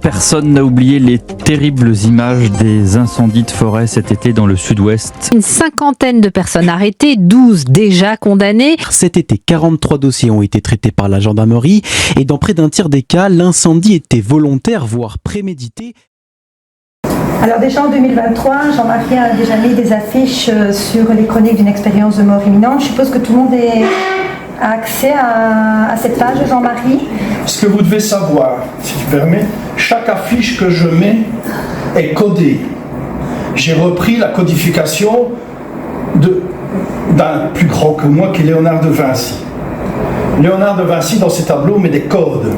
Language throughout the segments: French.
Personne n'a oublié les terribles images des incendies de forêt cet été dans le sud-ouest. Une cinquantaine de personnes arrêtées, 12 déjà condamnées. Cet été, 43 dossiers ont été traités par la gendarmerie et dans près d'un tiers des cas, l'incendie était volontaire, voire prémédité. Alors déjà en 2023, Jean-Marie a déjà mis des affiches sur les chroniques d'une expérience de mort imminente. Je suppose que tout le monde a accès à cette page de Jean-Marie. Ce que vous devez savoir, si tu permets, chaque affiche que je mets est codée. J'ai repris la codification d'un plus grand que moi qui est Léonard de Vinci. Léonard de Vinci, dans ses tableaux, met des codes.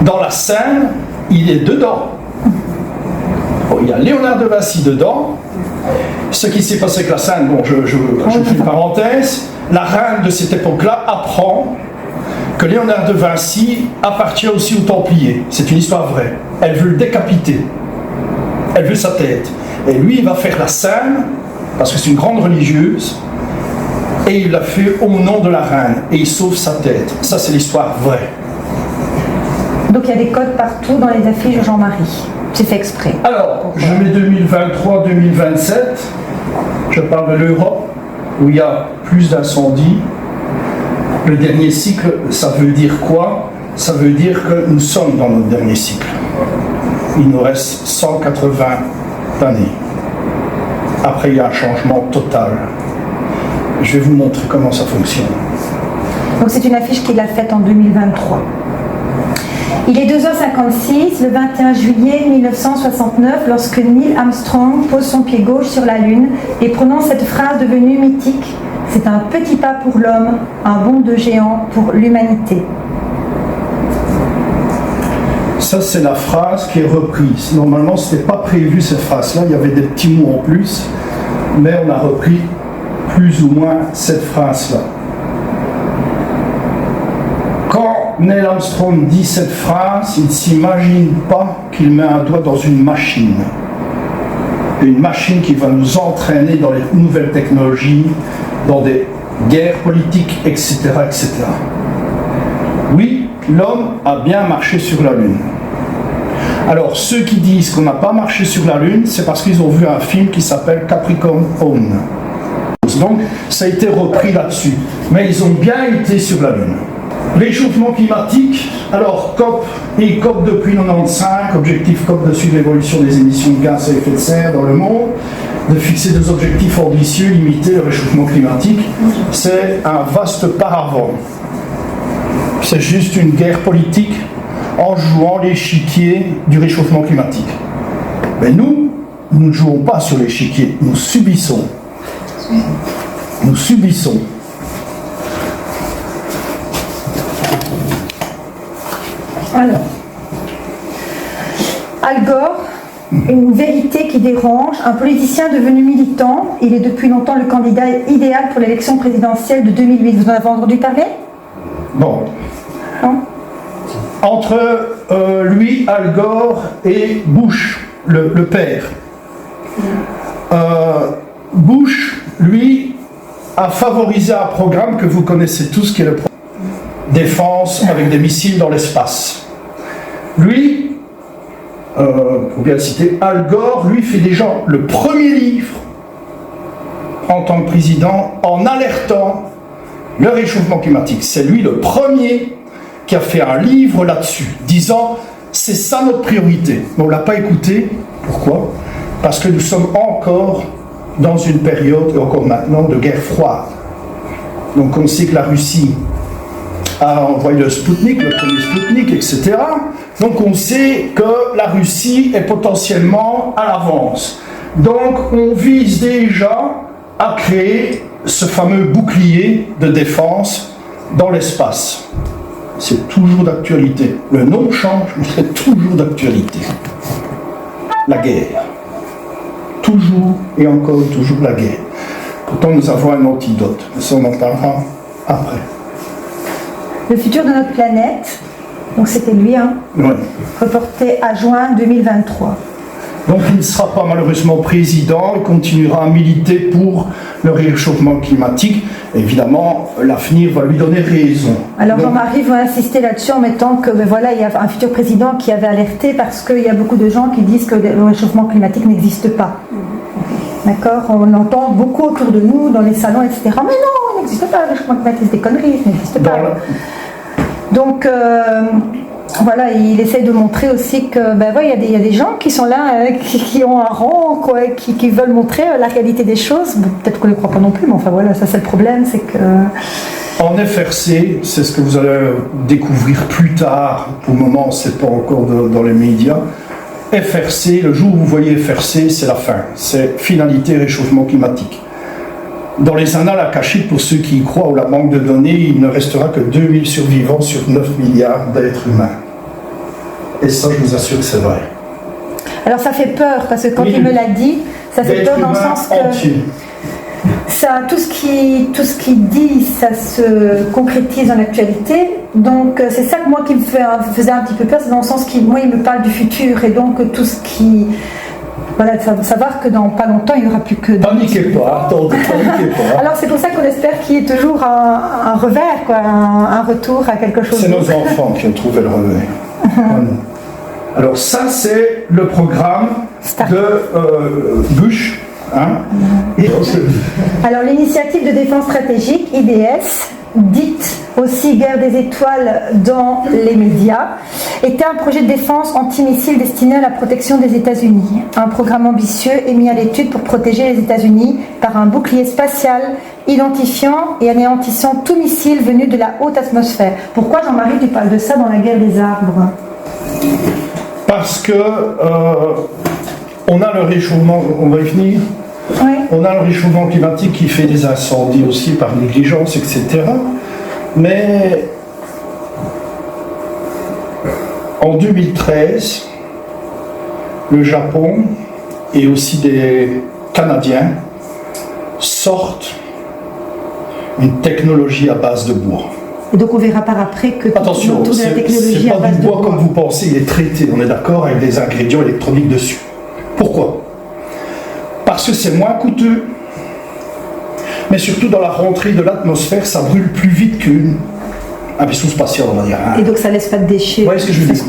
Dans la scène, il est dedans. Bon, il y a Léonard de Vinci dedans. Ce qui s'est passé avec la scène, bon, je fais une parenthèse. La reine de cette époque-là apprend que Léonard de Vinci appartient aussi aux Templiers. C'est une histoire vraie. Elle veut le décapiter. Elle veut sa tête. Et lui, il va faire la scène, parce que c'est une grande religieuse, et il l'a fait au nom de la reine. Et il sauve sa tête. Ça, c'est l'histoire vraie. Donc il y a des codes partout dans les affiches de Jean-Marie. C'est fait exprès. Alors, je mets 2023-2027. Je parle de l'Europe, où il y a plus d'incendies. Le dernier cycle, ça veut dire quoi? Ça veut dire que nous sommes dans notre dernier cycle. Il nous reste 180 années. Après, il y a un changement total. Je vais vous montrer comment ça fonctionne. Donc c'est une affiche qu'il a faite en 2023. Il est 2h56, le 21 juillet 1969, lorsque Neil Armstrong pose son pied gauche sur la Lune et prononce cette phrase devenue mythique: « C'est un petit pas pour l'homme, un bond de géant pour l'humanité. » Ça, c'est la phrase qui est reprise. Normalement, ce n'était pas prévu cette phrase-là, il y avait des petits mots en plus, mais on a repris plus ou moins cette phrase-là. Quand Neil Armstrong dit cette phrase, il ne s'imagine pas qu'il met un doigt dans une machine. Une machine qui va nous entraîner dans les nouvelles technologies, dans des guerres politiques, etc., etc. Oui, l'homme a bien marché sur la Lune. Alors, ceux qui disent qu'on n'a pas marché sur la Lune, c'est parce qu'ils ont vu un film qui s'appelle Capricorn Own. Donc, ça a été repris là-dessus. Mais ils ont bien été sur la Lune. Réchauffement climatique, alors COP et COP depuis 1995, objectif COP de suivre l'évolution des émissions de gaz à effet de serre dans le monde, de fixer des objectifs ambitieux, limiter le réchauffement climatique, c'est un vaste paravent. C'est juste une guerre politique en jouant l'échiquier du réchauffement climatique. Mais nous ne jouons pas sur l'échiquier, nous subissons. Nous subissons. Alors, Al Gore, une vérité qui dérange, un politicien devenu militant, il est depuis longtemps le candidat idéal pour l'élection présidentielle de 2008. Vous en avez entendu parler? Bon. Non. Entre lui, Al Gore, et Bush, le père. Bush, lui a favorisé un programme que vous connaissez tous, qui est le programme défense avec des missiles dans l'espace. Lui, pour bien le citer, Al Gore, lui fait déjà le premier livre en tant que président en alertant le réchauffement climatique. C'est lui le premier qui a fait un livre là-dessus, disant c'est ça notre priorité. Mais on ne l'a pas écouté. Pourquoi? Parce que nous sommes encore dans une période, et encore maintenant, de guerre froide. Donc on sait que la Russie a envoyé le Spoutnik, le premier Spoutnik, etc. Donc on sait que la Russie est potentiellement à l'avance. Donc on vise déjà à créer ce fameux bouclier de défense dans l'espace. C'est toujours d'actualité. Le nom change, mais c'est toujours d'actualité. La guerre. Toujours et encore toujours la guerre. Pourtant nous avons un antidote. Ça on en parlera après. Le futur de notre planète, donc c'était lui, Oui. reporté à juin 2023. Donc il ne sera pas malheureusement président, il continuera à militer pour le réchauffement climatique. Évidemment, l'avenir va lui donner raison. Alors Jean-Marie veut insister là-dessus en mettant que voilà, il y a un futur président qui avait alerté parce qu'il y a beaucoup de gens qui disent que le réchauffement climatique n'existe pas. D'accord? On entend beaucoup autour de nous, dans les salons, etc. Mais non, il n'existe pas, le réchauffement climatique, c'est des conneries, il n'existe pas. Donc voilà, il essaie de montrer aussi que il y a des gens qui sont là, qui ont un rang, quoi, qui veulent montrer la réalité des choses. Peut-être qu'on ne les croit pas non plus, mais enfin voilà, ça c'est le problème, c'est que... En FRC, c'est ce que vous allez découvrir plus tard, pour le moment c'est pas encore dans les médias. FRC, le jour où vous voyez FRC, c'est la fin, c'est finalité réchauffement climatique. Dans les annales akashiques, pour ceux qui y croient, ou la banque de données, il ne restera que 2000 survivants sur 9 milliards d'êtres humains. Et ça, je vous assure que c'est vrai. Alors ça fait peur, parce que quand il me l'a dit, ça fait peur dans le sens que ça, tout ce qu'il dit, ça se concrétise dans l'actualité. Donc c'est ça que moi qui me faisait un petit peu peur, c'est dans le sens qu'il il me parle du futur, et donc tout ce qui... Voilà, de savoir que dans pas longtemps, il n'y aura plus que... Paniquez pas, attendez, paniquez pas. Alors c'est pour ça qu'on espère qu'il y ait toujours un revers, quoi, un retour à quelque chose. C'est nos enfants qui ont trouvé le revers. Alors ça, c'est le programme de Bush. Alors l'initiative de défense stratégique, IDS, dite aussi guerre des étoiles dans les médias, était un projet de défense antimissile destiné à la protection des États-Unis. Un programme ambitieux est mis à l'étude pour protéger les États-Unis par un bouclier spatial identifiant et anéantissant tout missile venu de la haute atmosphère. Pourquoi, Jean-Marie, tu parles de ça dans la guerre des arbres? Parce que on a le réchauffement, on va y venir. Oui. On a le réchauffement climatique qui fait des incendies aussi par négligence, etc. Mais en 2013, le Japon et aussi des Canadiens sortent une technologie à base de bois. Et donc on verra par après que attention, autour de la technologie c'est à pas base du de bois comme vous pensez, il est traité, on est d'accord, avec des ingrédients électroniques dessus. Pourquoi? Parce que c'est moins coûteux, mais surtout dans la rentrée de l'atmosphère, ça brûle plus vite qu'un vaisseau spatial, on va dire. Et donc ça laisse pas de déchets. Vous voyez ce que je veux dire?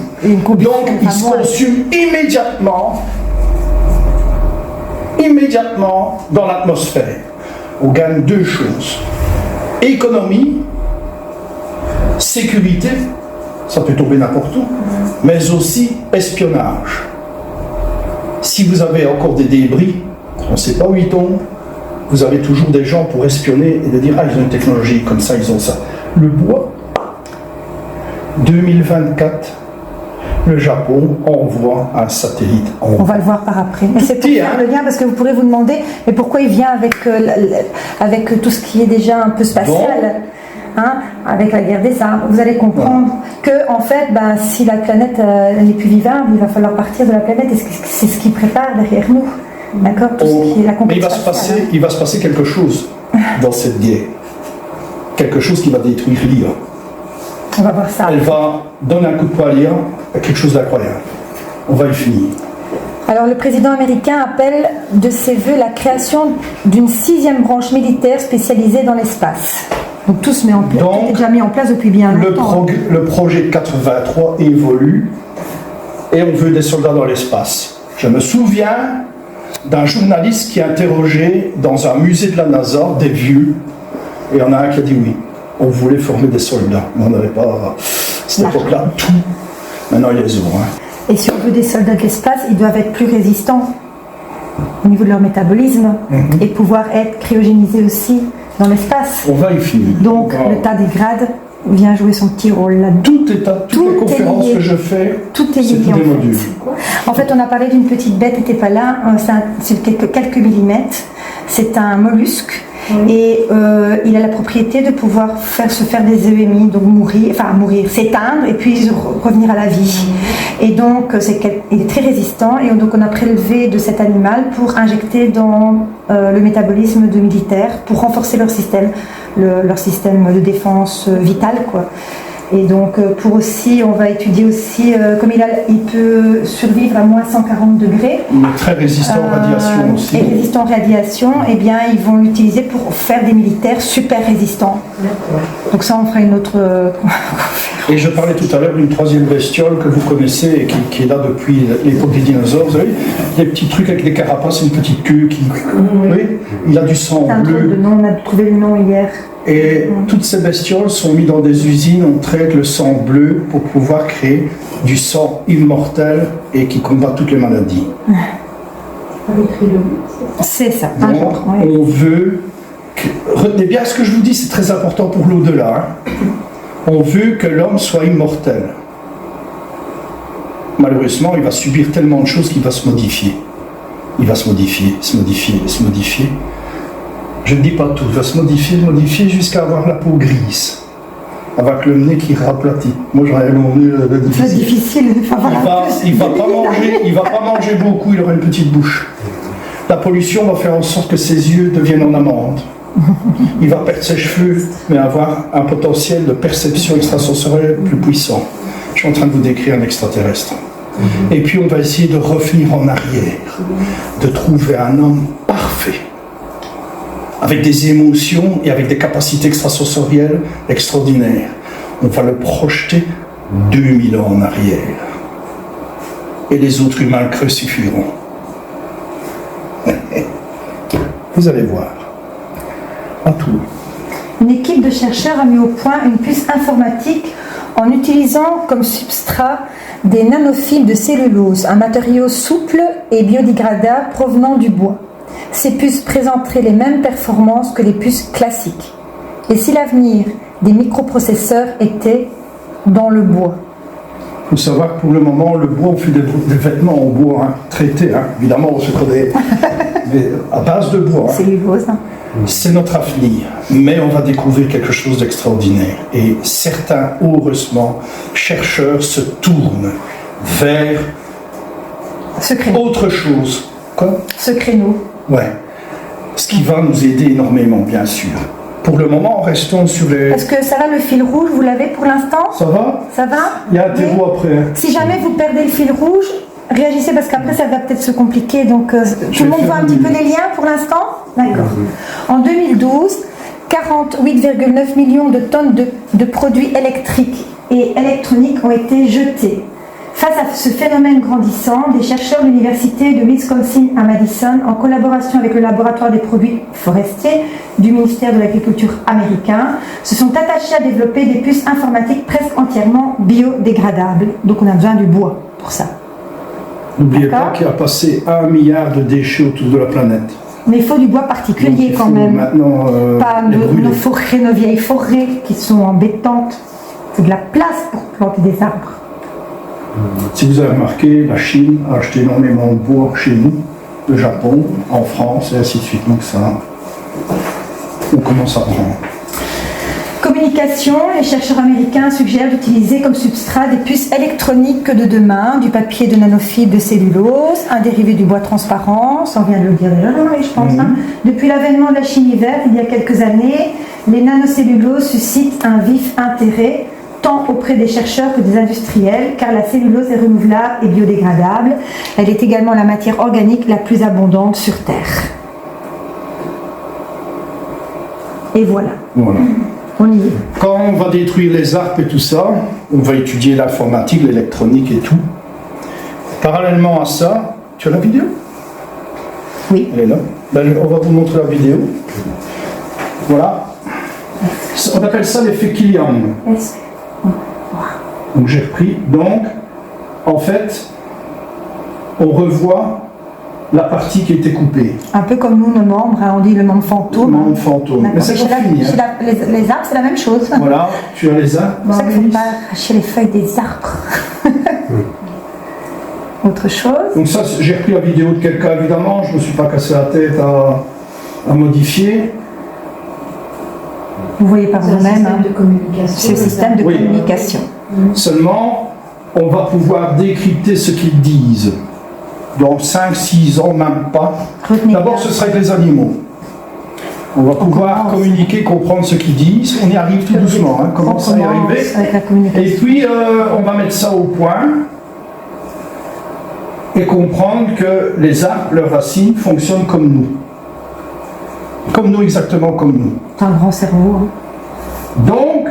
Donc il se consume immédiatement dans l'atmosphère. On gagne deux choses. Économie, sécurité, ça peut tomber n'importe où, mais aussi espionnage. Si vous avez encore des débris, on ne sait pas où ils tombent, vous avez toujours des gens pour espionner et de dire « Ah, ils ont une technologie comme ça, ils ont ça ». Le bois, 2024, le Japon envoie un satellite. On va le voir par après. Mais c'est pour faire le lien, parce que vous pourrez vous demander mais pourquoi il vient avec tout ce qui est déjà un peu spatial, avec la guerre des arbres. Vous allez comprendre que en fait, si la planète n'est plus vivable, il va falloir partir de la planète, et c'est ce qui prépare derrière nous. D'accord, tout ce qui est la compétition. Mais il va se passer quelque chose dans cette guerre. Quelque chose qui va détruire l'IA. On va voir ça. Elle va donner un coup de poing à l'IA à quelque chose d'incroyable. On va y finir. Alors le président américain appelle de ses voeux la création d'une 6e branche militaire spécialisée dans l'espace. Donc tout se met en place, tout est déjà mis en place depuis bien longtemps. Le projet de 83 évolue et on veut des soldats dans l'espace. Je me souviens d'un journaliste qui a interrogé dans un musée de la NASA des vieux, et il y en a un qui a dit oui, on voulait former des soldats, mais on n'avait pas à cette époque-là tout. Maintenant ils les ont. Et si on veut des soldats de l'espace, ils doivent être plus résistants au niveau de leur métabolisme et pouvoir être cryogénisés aussi dans l'espace. On va y finir. Donc le tas des grades vient jouer son petit rôle là-dedans. Toutes les conférences que je fais, tout est lié des modules. En fait, on a parlé d'une petite bête, n'était pas là, c'est quelques millimètres. C'est un mollusque. Et il a la propriété de pouvoir se faire des EMI, donc s'éteindre et puis revenir à la vie. Et donc il est très résistant, et donc on a prélevé de cet animal pour injecter dans le métabolisme de militaires, pour renforcer leur système de défense vitale, quoi. Et donc pour aussi, on va étudier aussi, comme il peut survivre à moins 140 degrés. Il est très résistant aux radiations aussi. Et résistant aux radiations, eh bien ils vont l'utiliser pour faire des militaires super résistants. Donc ça, on fera une autre Et je parlais tout à l'heure d'une 3e bestiole que vous connaissez et qui est là depuis l'époque des dinosaures. Vous savez, des petits trucs avec des carapaces et une petite queue qui... Oui, il a du sang bleu. On a trouvé le nom hier. Et toutes ces bestioles sont mises dans des usines, on traite le sang bleu pour pouvoir créer du sang immortel et qui combat toutes les maladies. C'est ça. Donc, on veut... Retenez bien ce que je vous dis, c'est très important pour l'au-delà. On veut que l'homme soit immortel. Malheureusement, il va subir tellement de choses qu'il va se modifier. Il va se modifier. Je ne dis pas tout, il va se modifier jusqu'à avoir la peau grise, avec le nez qui raplatit. Moi j'aurais un long nez difficile. Il va pas manger beaucoup, il aura une petite bouche. La pollution va faire en sorte que ses yeux deviennent en amande. Il va perdre ses cheveux, mais avoir un potentiel de perception extrasensorielle plus puissant. Je suis en train de vous décrire un extraterrestre. Et puis on va essayer de revenir en arrière, de trouver un homme parfait, avec des émotions et avec des capacités extrasensorielles extraordinaires. On va le projeter 2000 ans en arrière. Et les autres humains creux suffiront. Vous allez voir. À tout. Une équipe de chercheurs a mis au point une puce informatique en utilisant comme substrat des nanofibres de cellulose, un matériau souple et biodégradable provenant du bois. Ces puces présenteraient les mêmes performances que les puces classiques. Et si l'avenir des microprocesseurs était dans le bois? Il faut savoir que pour le moment, le bois, on fait des vêtements en bois, traités. Évidemment, on se connaît, mais à base de bois. Cellulose. C'est notre avenir, mais on va découvrir quelque chose d'extraordinaire. Et certains, heureusement, chercheurs se tournent vers autre chose. Quoi? Ce créneau. Ouais. Ce qui va nous aider énormément, bien sûr. Pour le moment, restons sur les... Est-ce que ça va, le fil rouge, vous l'avez pour l'instant? Ça va? Ça va? Il y a un terreau après. Si jamais vous perdez le fil rouge, réagissez parce qu'après ça va peut-être se compliquer. Donc tout le monde voit un petit peu les liens pour l'instant? D'accord. En 2012, 48,9 millions de tonnes de produits électriques et électroniques ont été jetés. Face à ce phénomène grandissant, des chercheurs de l'université de Wisconsin à Madison, en collaboration avec le laboratoire des produits forestiers du ministère de l'Agriculture américain, se sont attachés à développer des puces informatiques presque entièrement biodégradables. Donc on a besoin du bois pour ça. N'oubliez pas qu'il y a passé 1 milliard de déchets autour de la planète. Mais il faut du bois particulier quand même. Maintenant, pas nos forêts, nos vieilles forêts qui sont embêtantes. C'est de la place pour planter des arbres. Si vous avez remarqué, la Chine a acheté énormément de bois chez nous, le Japon, en France et ainsi de suite. Donc ça, on commence à prendre. Communication, les chercheurs américains suggèrent d'utiliser comme substrat des puces électroniques de demain, du papier de nanofibre de cellulose, un dérivé du bois transparent, ça on vient de le dire déjà, je pense. Depuis l'avènement de la chimie verte, il y a quelques années, les nanocelluloses suscitent un vif intérêt tant auprès des chercheurs que des industriels, car la cellulose est renouvelable et biodégradable. Elle est également la matière organique la plus abondante sur Terre. Et voilà, Voilà. on y est. Quand on va détruire les arbres et tout ça, on va étudier l'informatique, l'électronique et tout. Parallèlement à ça, tu as la vidéo? Oui. Elle est là. Ben, on va vous montrer la vidéo. Voilà. On appelle ça l'effet Killian. Donc j'ai repris. Donc, en fait, on revoit la partie qui a été coupée. Un peu comme nous, nos membres, hein, on dit le membre fantôme. Le membre fantôme. D'accord. Mais c'est Chez pas fini. chez les arbres, c'est la même chose. Voilà, tu as les arbres. C'est pour ça qu'il ne faut pas arracher les feuilles des arbres. Autre chose. Donc ça, j'ai repris la vidéo de quelqu'un, évidemment. Je ne me suis pas cassé la tête à modifier. Vous voyez par vous-même. Hein. C'est le C'est système de Oui. communication. Seulement, on va pouvoir décrypter ce qu'ils disent. Dans 5-6 ans, même pas. Retenez D'abord, bien. ce sera avec les animaux. On va pouvoir commence. communiquer, comprendre ce qu'ils disent. On y arrive tout doucement. Hein. On Commence à y commence arriver. avec la communication. Et puis, on va mettre ça au point et comprendre que les arbres, leurs racines, fonctionnent comme nous. Comme nous, exactement comme nous. C'est un grand cerveau. Hein. Donc,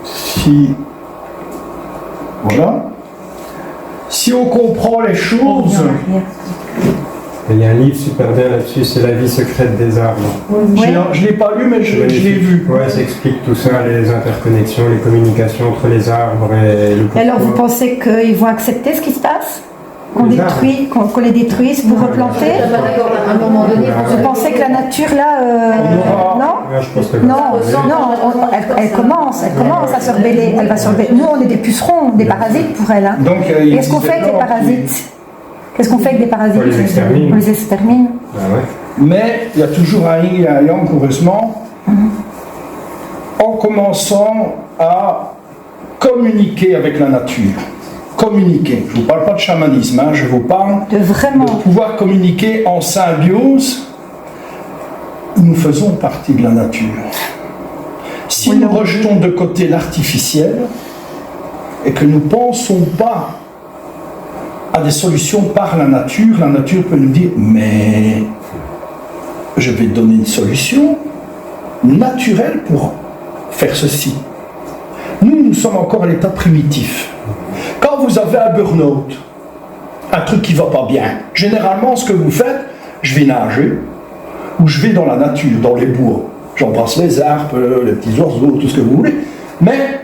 si... Voilà. Si on comprend les On choses... revient en arrière. Il y a un livre super bien là-dessus, c'est La vie secrète des arbres. Oui. Je ne l'ai pas lu, mais je l'ai vu. Ouais, ça explique tout ça, les interconnexions, les communications entre les arbres et le Et alors, vous pourquoi. pensez qu'ils vont accepter ce qui se passe? Qu'on Les détruit, qu'on les détruise pour replanter? À un moment donné, Vous pensez que la nature, là... aura- non? Ouais, je pense que Non, elle commence à se rebeller. Elle va se rebeller. Nous, on est des pucerons, des parasites pour elle. Hein. Donc, il Qu'est-ce qu'on fait avec les existe des plantes parasites? Qu'est-ce qu'on fait avec des parasites? On les extermine. On les extermine. Ah ouais. Mais il y a toujours un yin et un yang, heureusement. En commençant à communiquer avec la nature. Communiquer. Je ne vous parle pas de chamanisme, hein, je vous parle De vraiment... de pouvoir communiquer en symbiose. Nous faisons partie de la nature. Si Oui, nous non. rejetons de côté l'artificiel et que nous ne pensons pas à des solutions par la nature peut nous dire mais je vais te donner une solution naturelle pour faire ceci. Nous sommes encore à l'état primitif. Quand vous avez un burn-out, un truc qui ne va pas bien, généralement ce que vous faites, je vais nager ou je vais dans la nature, dans les bois. J'embrasse les arbres, les petits oiseaux, tout ce que vous voulez. Mais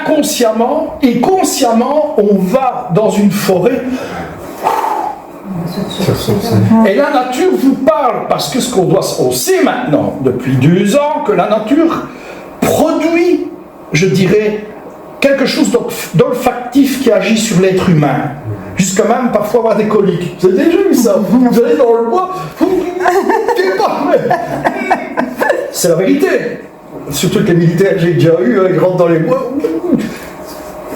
inconsciemment et consciemment, on va dans une forêt et la nature vous parle parce que on sait maintenant depuis 2 ans que la nature produit, je dirais, quelque chose d'olfactif qui agit sur l'être humain. Jusqu'à même parfois avoir des coliques. Vous avez déjà vu ça? Vous allez dans le bois, c'est la vérité. Surtout que les militaires que j'ai déjà eus, ils rentrent dans les bois.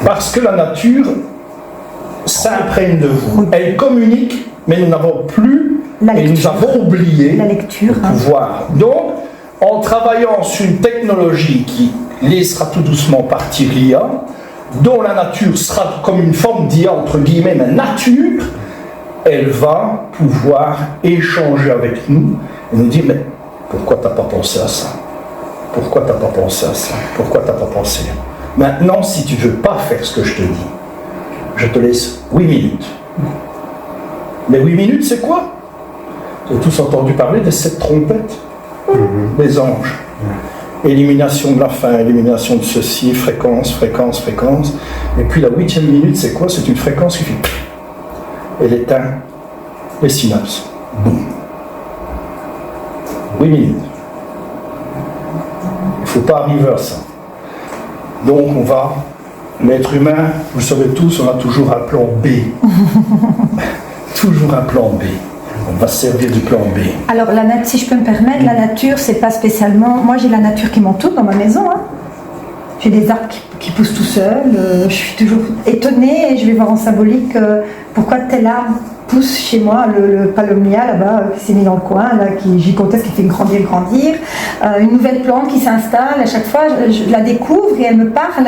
Parce que la nature s'imprègne de vous. Elle communique, mais nous n'avons plus, La et nous lecture. avons oublié La lecture. le Hein. pouvoir. Donc, en travaillant sur une technologie qui laissera tout doucement partir l'IA, dont la nature sera comme une forme d'IA, entre guillemets, mais nature, elle va pouvoir échanger avec nous et nous dire, mais pourquoi t'as pas pensé à ça? Pourquoi t'as pas pensé à ça? Pourquoi t'as pas pensé? Maintenant, si tu veux pas faire ce que je te dis, je te laisse 8 minutes. Les 8 minutes, c'est quoi? Vous avez tous entendu parler des 7 trompettes des anges. Élimination de la faim, élimination de ceci, fréquence, fréquence, fréquence. Et puis la 8e minute, c'est quoi? C'est une fréquence qui fait... Elle éteint les synapses. Boum. 8 minutes. Il ne faut pas arriver à ça. Donc on va... L'être humain, vous le savez tous, on a toujours un plan B. Toujours un plan B. On va se servir du plan B. Alors, si je peux me permettre, la nature, c'est pas spécialement... Moi, j'ai la nature qui m'entoure dans ma maison. Hein. J'ai des arbres qui poussent tout seuls. Je suis toujours étonnée et je vais voir en symbolique pourquoi tel arbre pousse chez moi, le palomnia là-bas qui s'est mis dans le coin, là, qui gigantesque, qui fait grandir. Une nouvelle plante qui s'installe. À chaque fois, je la découvre et elle me parle.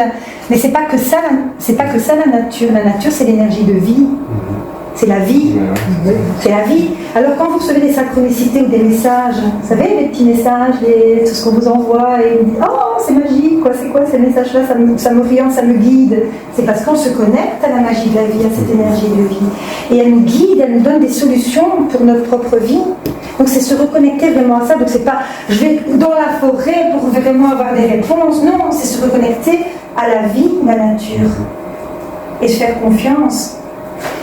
Mais c'est pas que ça la nature. La nature, c'est l'énergie de vie. C'est la vie. C'est la vie. Alors quand vous recevez des synchronicités ou des messages, vous savez, les petits messages, tout ce qu'on vous envoie, et vous dites, oh, c'est magique, quoi, c'est quoi ces messages-là, ça m'oriente, ça me guide. C'est parce qu'on se connecte à la magie de la vie, à cette énergie de vie. Et elle nous guide, elle nous donne des solutions pour notre propre vie. Donc c'est se reconnecter vraiment à ça. Donc c'est pas, je vais dans la forêt pour vraiment avoir des réponses. Non, c'est se reconnecter à la vie, à la nature. Et se faire confiance.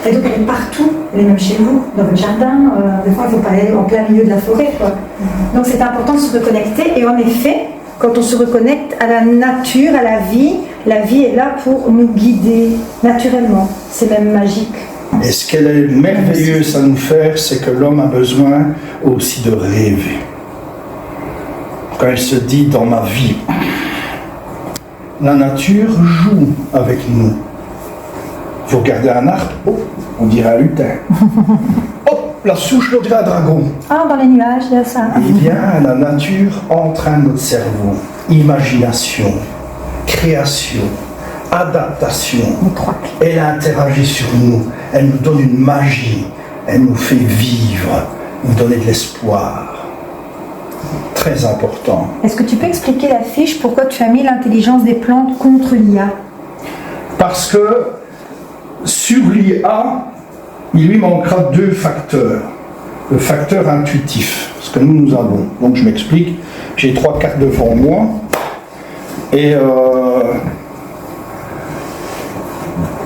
Et donc elle est partout, elle est même chez vous, dans votre jardin, des fois il ne faut pas aller en plein milieu de la forêt, quoi. Donc c'est important de se reconnecter, et en effet, quand on se reconnecte à la nature, à la vie est là pour nous guider naturellement, c'est même magique. Et ce qu'elle est merveilleuse à nous faire, c'est que l'homme a besoin aussi de rêver. Quand elle se dit dans ma vie, la nature joue avec nous. Vous regardez un arbre, oh, on dirait un lutin. Hop, la souche, on dirait un dragon. Ah, dans les nuages, il y a ça. Eh bien, la nature entraîne notre cerveau. Imagination, création, adaptation. Elle interagit sur nous. Elle nous donne une magie. Elle nous fait vivre, nous donner de l'espoir. Très important. Est-ce que tu peux expliquer la fiche, pourquoi tu as mis l'intelligence des plantes contre l'IA? Parce que sur l'IA, il lui manquera deux facteurs. Le facteur intuitif, ce que nous avons. Donc je m'explique, j'ai 3 cartes devant moi, et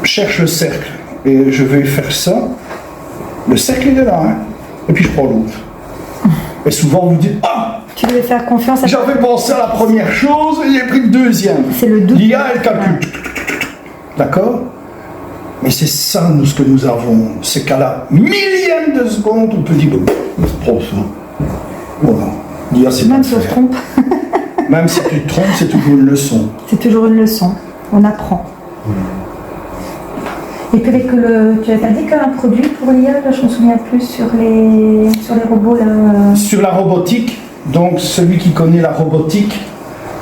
cherche le cercle, et je vais faire ça. Le cercle il est là, hein, et puis je prends l'autre. Et souvent vous dites, ah, tu devais faire confiance à... J'avais pensé à la première chose, et j'ai pris le deuxième. C'est le doute. L'IA, elle calcule. D'accord? Mais c'est ça, nous, ce que nous avons. C'est qu'à la millième de seconde, on peut dire, c'est trop ça. Voilà. L'IA, c'est même si on se trompe. Même si tu te trompes, c'est toujours une leçon. C'est toujours une leçon. On apprend. Et puis avec tu as dit qu'un produit pour l'IA, là, je me souviens plus sur les robots là. Sur la robotique, donc celui qui connaît la robotique,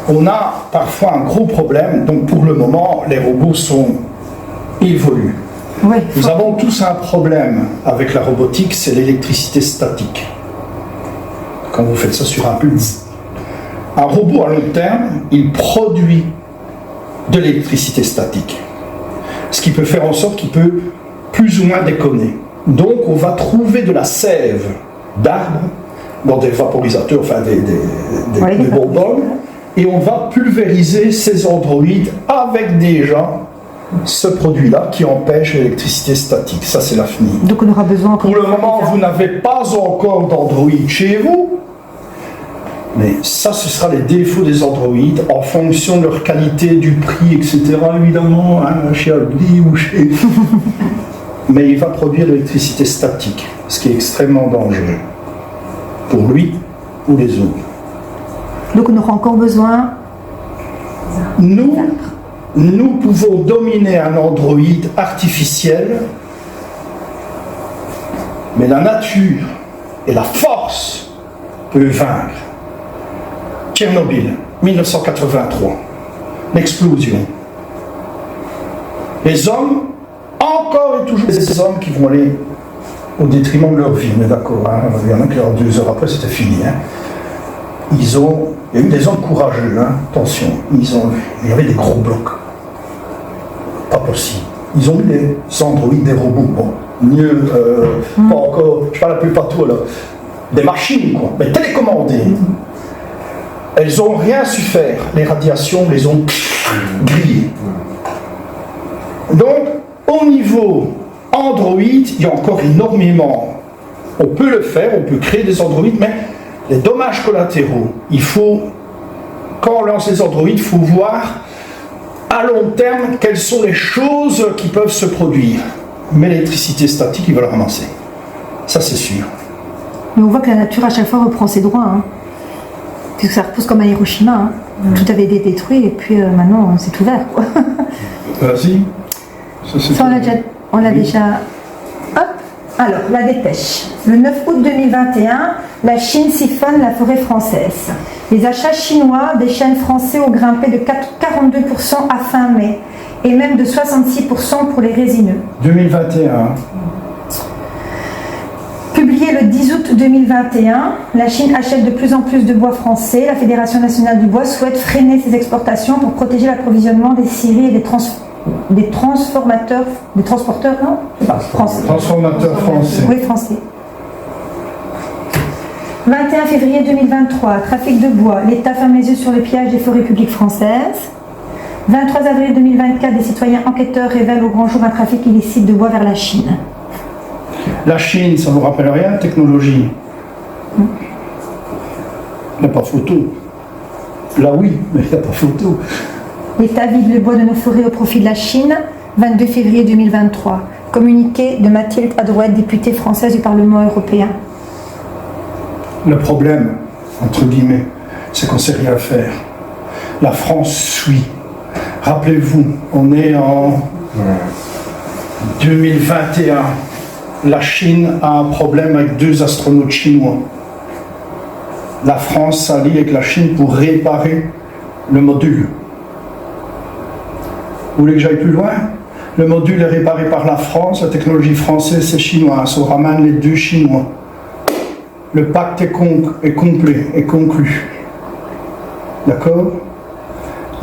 on a parfois un gros problème. Donc pour le moment, les robots évoluent. Oui, nous avons tous un problème avec la robotique, c'est l'électricité statique. Quand vous faites ça sur un pulse, un robot à long terme, il produit de l'électricité statique. Ce qui peut faire en sorte qu'il peut plus ou moins déconner. Donc on va trouver de la sève d'arbres dans des vaporisateurs, enfin des bonbonnes, et on va pulvériser ces androïdes avec déjà ce produit-là qui empêche l'électricité statique. Ça, c'est l'avenir. Donc on aura besoin... Pour le moment, vous n'avez pas encore d'androïdes chez vous, mais ça, ce sera les défauts des androïdes en fonction de leur qualité, du prix, etc. Évidemment, hein, chez Aldi ou chez... Mais il va produire l'électricité statique, ce qui est extrêmement dangereux pour lui ou les autres. Donc on aura encore besoin... Nous pouvons dominer un androïde artificiel, mais la nature et la force peuvent vaincre. Tchernobyl, 1983, l'explosion. Les hommes, encore et toujours des hommes qui vont aller au détriment de leur vie, on est d'accord, hein, il y en a qui, 2 heures après, c'était fini. Hein. Il y a eu des hommes courageux, hein, attention, il y avait des gros blocs. Pas possible. Ils ont eu des androïdes, des robots, bon, mieux, pas encore, je parle un peu partout là, des machines, quoi, mais télécommandées. Elles n'ont rien su faire, les radiations les ont grillées. Donc, au niveau Android, il y a encore énormément. On peut le faire, on peut créer des androïdes, mais les dommages collatéraux, quand on lance les androïdes, il faut voir à long terme quelles sont les choses qui peuvent se produire. Mais l'électricité statique, il va la ramasser. Ça, c'est sûr. Mais on voit que la nature, à chaque fois, reprend ses droits. Hein. Puisque ça repousse comme à Hiroshima. Hein. Tout avait été détruit et puis maintenant c'est ouvert. Quoi. Vas-y. Ça, on l'a déjà. Hop. Alors, la dépêche. Le 9 août 2021, la Chine siphonne la forêt française. Les achats chinois des chênes français ont grimpé de 42% à fin mai et même de 66% pour les résineux. 2021. Publié le 10 août 2021, la Chine achète de plus en plus de bois français. La Fédération nationale du bois souhaite freiner ses exportations pour protéger l'approvisionnement des scieries et des transporteurs, non ? Français. Transformateurs français. Oui, français. 21 février 2023, trafic de bois. L'État ferme les yeux sur le pillage des forêts publiques françaises. 23 avril 2024, des citoyens enquêteurs révèlent au grand jour un trafic illicite de bois vers la Chine. La Chine, ça vous rappelle rien, technologie? Il n'y a pas photo. Là oui, mais il n'y a pas photo. L'État vide le bois de nos forêts au profit de la Chine, 22 février 2023. Communiqué de Mathilde Adrouet, députée française du Parlement européen. Le problème, entre guillemets, c'est qu'on ne sait rien faire. La France suit. Rappelez-vous, on est en 2021. La Chine a un problème avec 2 astronautes chinois. La France s'allie avec la Chine pour réparer le module. Vous voulez que j'aille plus loin? Le module est réparé par la France, la technologie française c'est chinoise, on ramène les 2 Chinois. Le pacte est complet, est conclu. D'accord?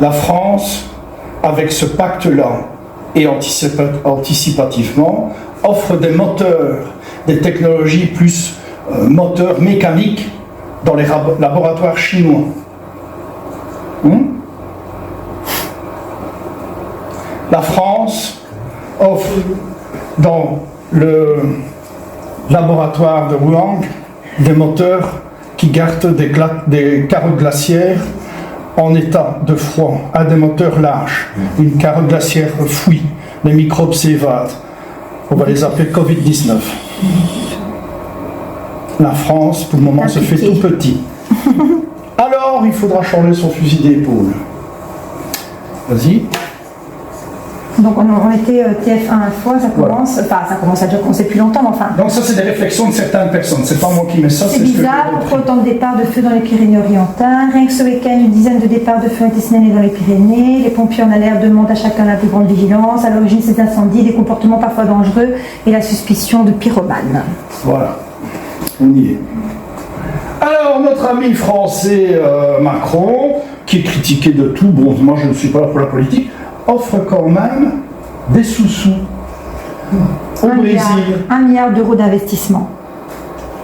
La France, avec ce pacte-là, et anticipativement, offre des moteurs, des technologies plus moteurs mécaniques dans les laboratoires chinois. La France offre dans le laboratoire de Wuhan des moteurs qui gardent des carottes glaciaires en état de froid, à des moteurs larges. Une carotte glaciaire fuit, les microbes s'évadent. On va les appeler Covid-19. La France, pour le moment, se fait tout petit. Alors, il faudra changer son fusil d'épaule. Vas-y. Donc on était TF1 Info, ça commence, enfin ça commence à déjà commencer depuis longtemps, mais enfin... Donc ça c'est des réflexions de certaines personnes, c'est pas moi qui mets ça, c'est bizarre, pourquoi autant de départs de feu dans les Pyrénées-Orientales? Rien que ce week-end, une dizaine de départs de feu ont été signalés dans les Pyrénées, les pompiers en alerte demandent à chacun la plus grande vigilance, à l'origine de ces incendies, des comportements parfois dangereux et la suspicion de pyromanes. Voilà, on y est. Alors notre ami français Macron, qui est critiqué de tout, bon moi je ne suis pas là pour la politique, offre quand même des sous-sous au Brésil. 1 milliard d'euros d'investissement.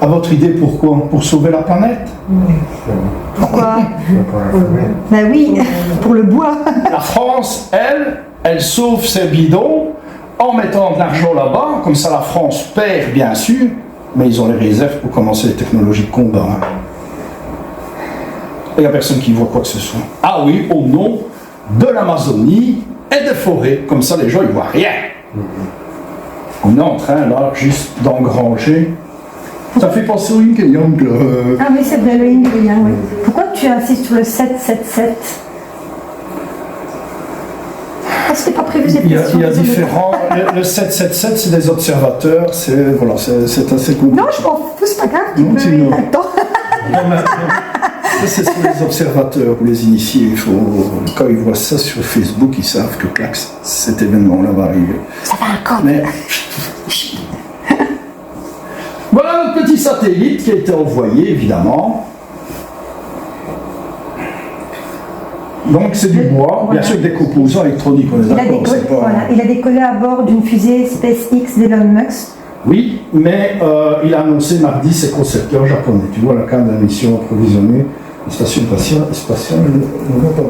À votre idée, pourquoi? Pour sauver la planète? Pourquoi? Ben oui, pour le bois. La France, elle sauve ses bidons en mettant de l'argent là-bas, comme ça la France perd bien sûr, mais ils ont les réserves pour commencer les technologies de combat. Et il n'y a personne qui voit quoi que ce soit. Ah oui, au nom de l'Amazonie et des forêts, comme ça les gens ils voient rien. On est en train là juste d'engranger. Ça fait penser au Yin Yang. Ah oui, c'est vrai, le Yin Yang, oui. Pourquoi tu insistes sur le 777? Ah, c'était pas prévu cette question. Il y a différents. Le 777, c'est des observateurs, c'est voilà, c'est assez compliqué. Non, je m'en fous, c'est pas grave. Tu peux... Attends. C'est sur les observateurs ou les initiés. Quand ils voient ça sur Facebook, ils savent que clac, cet événement-là va arriver. Ça va encore. Mais... voilà notre petit satellite qui a été envoyé, évidemment. Donc c'est du bois, bien sûr des composants électroniques, on est d'accord. Il a décollé à bord d'une fusée SpaceX d'Elon Musk. Oui, mais il a annoncé mardi ses concepteurs japonais. Tu vois la carte de la mission approvisionnée. Station spatiale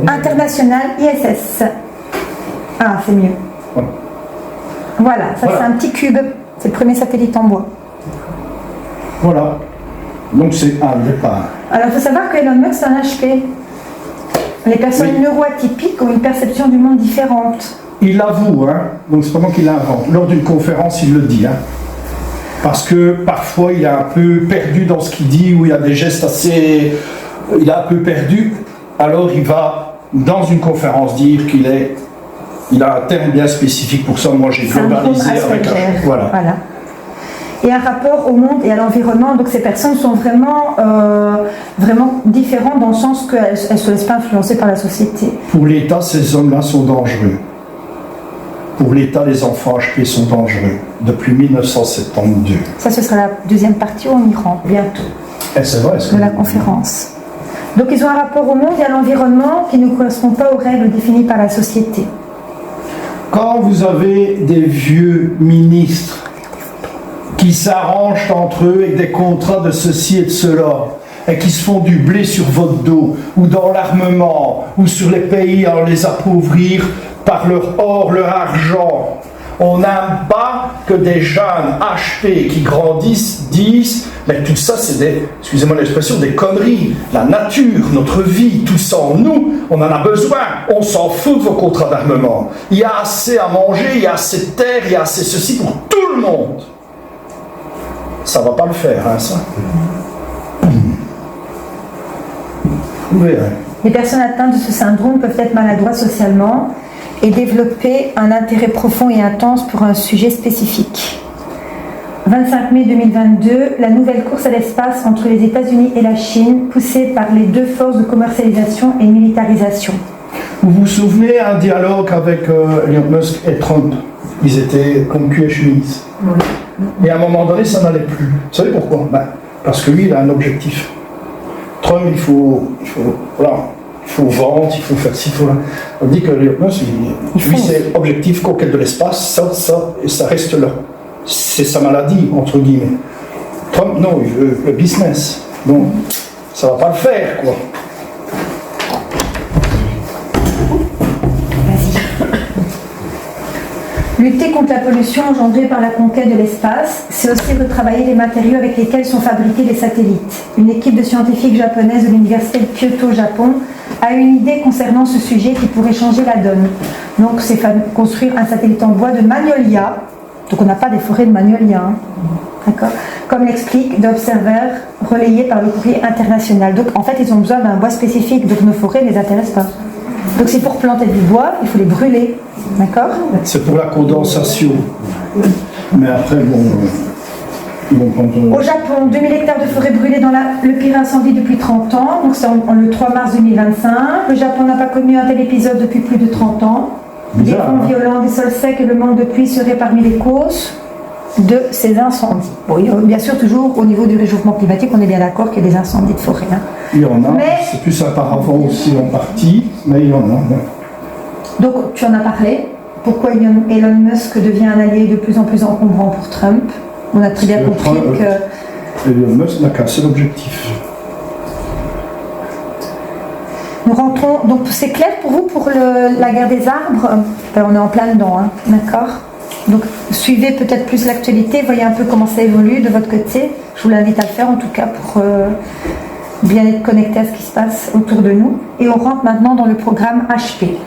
internationale ISS. Ah, c'est mieux. Ouais. Voilà, ça c'est un petit cube. C'est le premier satellite en bois. Voilà. Donc c'est un départ. Alors il faut savoir que Elon Musk c'est un HP. Les personnes neuroatypiques ont une perception du monde différente. Il l'avoue, hein. Donc c'est pas moi qui l'invente. Lors d'une conférence, il le dit, hein. Parce que parfois il est un peu perdu dans ce qu'il dit, où il y a des gestes assez il a un peu perdu, alors il va dans une conférence dire il a un terme bien spécifique pour ça. Moi j'ai globalisé avec voilà. Et un rapport au monde et à l'environnement. Donc ces personnes sont vraiment différentes dans le sens qu'elles ne se laissent pas influencer par la société. Pour l'État, ces hommes-là sont dangereux. Pour l'État, les enfants HP sont dangereux depuis 1972. Ça, ce sera la deuxième partie où on y rentre bientôt. Et c'est vrai, de la conférence. Donc ils ont un rapport au monde et à l'environnement qui ne correspond pas aux règles définies par la société. Quand vous avez des vieux ministres qui s'arrangent entre eux avec des contrats de ceci et de cela, et qui se font du blé sur votre dos, ou dans l'armement, ou sur les pays à les appauvrir par leur or, leur argent, on n'aime pas que des jeunes HP qui grandissent disent mais tout ça c'est des, excusez-moi l'expression, des conneries. La nature, notre vie, tout ça en nous, on en a besoin. On s'en fout de vos contrats d'armement. Il y a assez à manger, il y a assez de terre, il y a assez ceci pour tout le monde. Ça va pas le faire, hein, ça. Oui, hein. Les personnes atteintes de ce syndrome peuvent être maladroites socialement et développer un intérêt profond et intense pour un sujet spécifique. 25 mai 2022, la nouvelle course à l'espace entre les États-Unis et la Chine, poussée par les deux forces de commercialisation et de militarisation. Vous vous souvenez un dialogue avec Elon Musk et Trump? Ils étaient comme cul et chemise. Oui. Et à un moment donné, ça n'allait plus. Vous savez pourquoi? Parce que lui, il a un objectif. Trump, il faut vendre, il faut faire ci, il faut là. On dit que Elon Musk, lui, c'est objectif conquête de l'espace, et ça reste là. C'est sa maladie, entre guillemets. Trump, non, il veut le business. Donc, ça va pas le faire, quoi. Lutter contre la pollution engendrée par la conquête de l'espace, c'est aussi retravailler les matériaux avec lesquels sont fabriqués les satellites. Une équipe de scientifiques japonaises de l'université de Kyoto au Japon a une idée concernant ce sujet qui pourrait changer la donne. Donc c'est construire un satellite en bois de magnolia, donc on n'a pas des forêts de magnolia, hein. D'accord, comme l'explique d'observateurs relayés par le courrier international. Donc en fait ils ont besoin d'un bois spécifique, donc nos forêts ne les intéressent pas. Donc c'est pour planter du bois, il faut les brûler, d'accord? C'est pour la condensation. Mais après, Au Japon, 2000 hectares de forêt brûlées dans le pire incendie depuis 30 ans, donc c'est le 3 mars 2025. Le Japon n'a pas connu un tel épisode depuis plus de 30 ans. Des vents violents, des sols secs et le manque de pluie seraient parmi les causes de ces incendies. Bon, bien sûr, toujours au niveau du réchauffement climatique, on est bien d'accord qu'il y a des incendies de forêt. Hein. Il y en a, c'est plus auparavant aussi en partie, mais il y en a. Donc, tu en as parlé. Pourquoi Elon Musk devient un allié de plus en plus encombrant pour Trump? On a très bien compris que... Elon Musk n'a qu'un seul objectif. Nous rentrons... Donc, c'est clair pour vous pour la guerre des arbres? On est en plein dedans, hein, d'accord? Donc, suivez peut-être plus l'actualité, voyez un peu comment ça évolue de votre côté. Je vous l'invite à le faire, en tout cas, pour bien être connecté à ce qui se passe autour de nous. Et on rentre maintenant dans le programme HP.